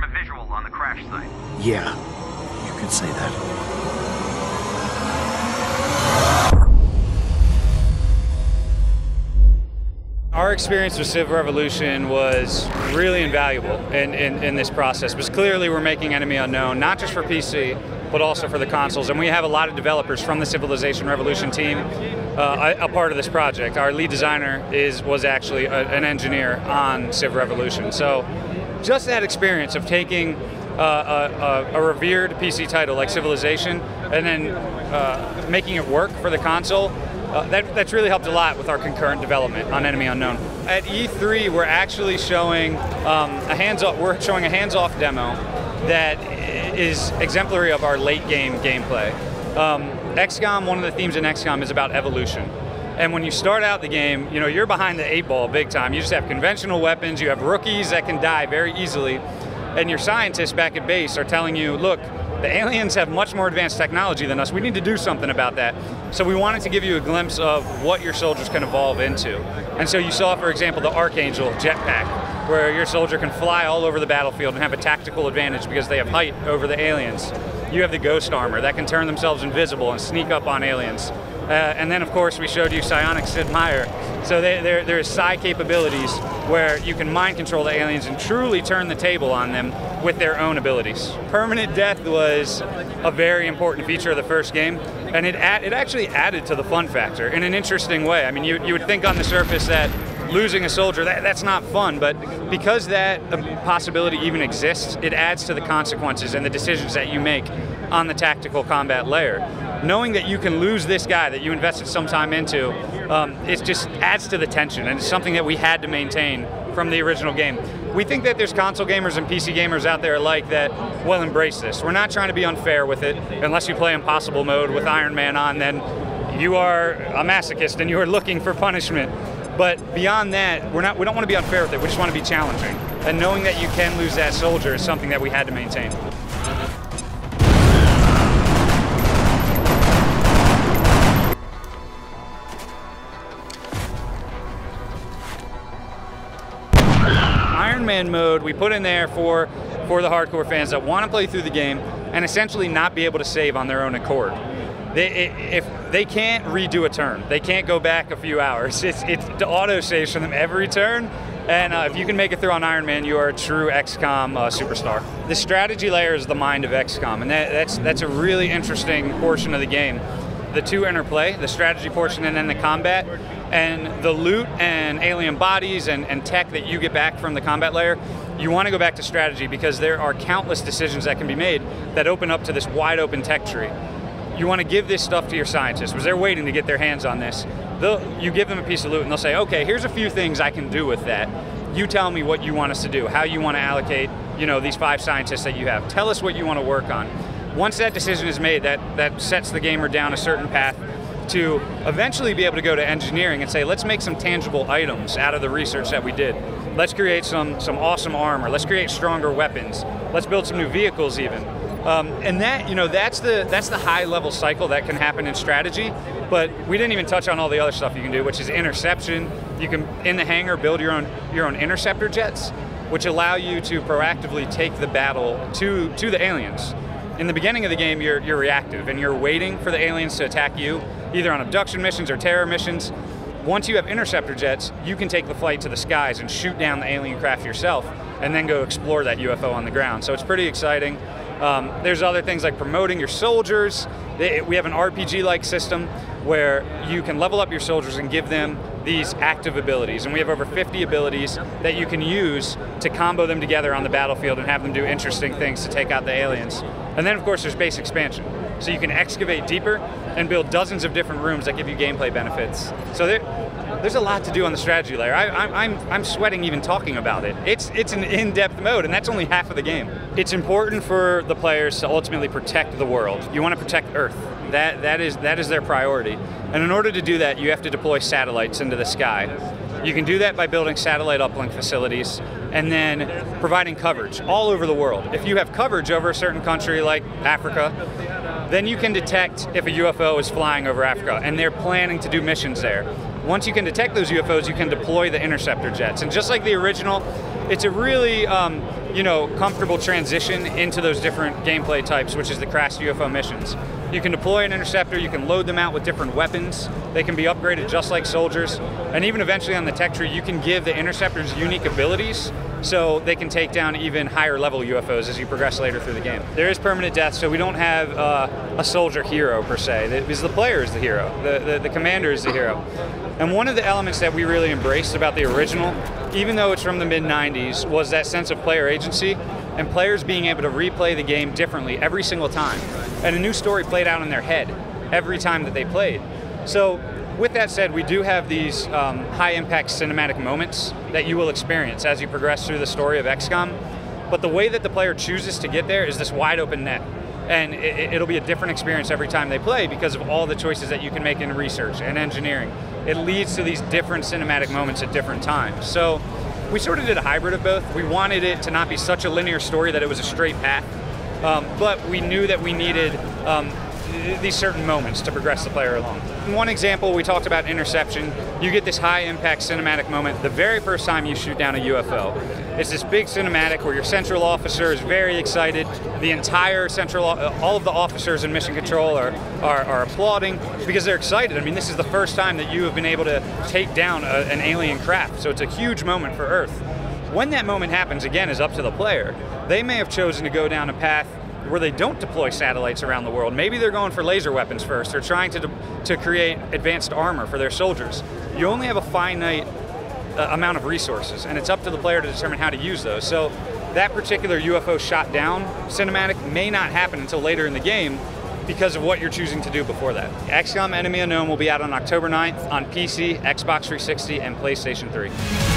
confirm a visual on the crash site. Yeah, you could say that. Our experience with Civ Revolution was really invaluable in this process, because clearly we're making Enemy Unknown, not just for PC, but also for the consoles. And we have a lot of developers from the Civilization Revolution team a part of this project. Our lead designer was actually an engineer on Civ Revolution. So just that experience of taking a revered PC title like Civilization and then making it work for the console, that's really helped a lot with our concurrent development on Enemy Unknown. At E3, we're actually showing a hands-off demo that is exemplary of our late game gameplay. XCOM, one of the themes in XCOM is about evolution. And when you start out the game, you're behind the 8-ball big time. You just have conventional weapons, you have rookies that can die very easily, and your scientists back at base are telling you, look, the aliens have much more advanced technology than us. We need to do something about that. So we wanted to give you a glimpse of what your soldiers can evolve into. And so you saw, for example, the Archangel jetpack, where your soldier can fly all over the battlefield and have a tactical advantage because they have height over the aliens. You have the Ghost armor that can turn themselves invisible and sneak up on aliens. And then, of course, we showed you psionic Sid Meier. So there's psi capabilities where you can mind control the aliens and truly turn the table on them with their own abilities. Permanent death was a very important feature of the first game, and it actually added to the fun factor in an interesting way. I mean, you would think on the surface that losing a soldier, that's not fun, but because that possibility even exists, it adds to the consequences and the decisions that you make on the tactical combat layer. Knowing that you can lose this guy that you invested some time into, it just adds to the tension, and it's something that we had to maintain from the original game. We think that there's console gamers and PC gamers out there alike that will embrace this. We're not trying to be unfair with it. Unless you play Impossible mode with Iron Man on, then you are a masochist and you are looking for punishment. But beyond that, we don't want to be unfair with it. We just want to be challenging. And knowing that you can lose that soldier is something that we had to maintain. Iron Man mode we put in there for the hardcore fans that want to play through the game and essentially not be able to save on their own accord. If they can't redo a turn, they can't go back a few hours. It's the auto saves for them every turn, and if you can make it through on Iron Man, you are a true XCOM superstar. The strategy layer is the mind of XCOM, and that's a really interesting portion of the game. The two interplay, the strategy portion and then the combat, and the loot and alien bodies and tech that you get back from the combat layer. You want to go back to strategy because there are countless decisions that can be made that open up to this wide open tech tree. You want to give this stuff to your scientists because they're waiting to get their hands on this. You give them a piece of loot and they'll say, okay, here's a few things I can do with that. You tell me what you want us to do, how you want to allocate, these 5 scientists that you have. Tell us what you want to work on. Once that decision is made, that sets the gamer down a certain path to eventually be able to go to engineering and say, let's make some tangible items out of the research that we did. Let's create some awesome armor. Let's create stronger weapons. Let's build some new vehicles even. And that's the high level cycle that can happen in strategy, but we didn't even touch on all the other stuff you can do, which is interception. You can, in the hangar, build your own interceptor jets, which allow you to proactively take the battle to the aliens. In the beginning of the game, you're reactive and you're waiting for the aliens to attack you, either on abduction missions or terror missions. Once you have interceptor jets, you can take the flight to the skies and shoot down the alien craft yourself and then go explore that UFO on the ground. So it's pretty exciting. There's other things like promoting your soldiers. We have an RPG-like system where you can level up your soldiers and give them these active abilities. And we have over 50 abilities that you can use to combo them together on the battlefield and have them do interesting things to take out the aliens. And then, of course, there's base expansion. So you can excavate deeper and build dozens of different rooms that give you gameplay benefits. So there's a lot to do on the strategy layer. I'm sweating even talking about it. It's an in-depth mode, and that's only half of the game. It's important for the players to ultimately protect the world. You want to protect Earth. That is their priority. And in order to do that, you have to deploy satellites into the sky. You can do that by building satellite uplink facilities and then providing coverage all over the world. If you have coverage over a certain country like Africa, then you can detect if a UFO is flying over Africa, and they're planning to do missions there. Once you can detect those UFOs, you can deploy the interceptor jets. And just like the original, it's a really comfortable transition into those different gameplay types, which is the crashed UFO missions. You can deploy an interceptor, you can load them out with different weapons, they can be upgraded just like soldiers, and even eventually on the tech tree, you can give the interceptors unique abilities so they can take down even higher level UFOs as you progress later through the game. There is permanent death, so we don't have a soldier hero per se, because the player is the hero, the commander is the hero. And one of the elements that we really embraced about the original, even though it's from the mid-90s, was that sense of player agency and players being able to replay the game differently every single time. And a new story played out in their head every time that they played. So with that said, we do have these high-impact cinematic moments that you will experience as you progress through the story of XCOM. But the way that the player chooses to get there is this wide-open net. And it'll be a different experience every time they play because of all the choices that you can make in research and engineering. It leads to these different cinematic moments at different times. So we sort of did a hybrid of both. We wanted it to not be such a linear story that it was a straight path, but we knew that we needed these certain moments to progress the player along. In one example, we talked about interception. You get this high-impact cinematic moment the very first time you shoot down a UFO. It's this big cinematic where your central officer is very excited. The entire all of the officers in Mission Control are applauding because they're excited. I mean, this is the first time that you have been able to take down an alien craft, so it's a huge moment for Earth. When that moment happens, again, is up to the player. They may have chosen to go down a path where they don't deploy satellites around the world. Maybe they're going for laser weapons first. They're trying to create advanced armor for their soldiers. You only have a finite amount of resources, and it's up to the player to determine how to use those. So that particular UFO shot down cinematic may not happen until later in the game because of what you're choosing to do before that. XCOM Enemy Unknown will be out on October 9th on PC, Xbox 360, and PlayStation 3.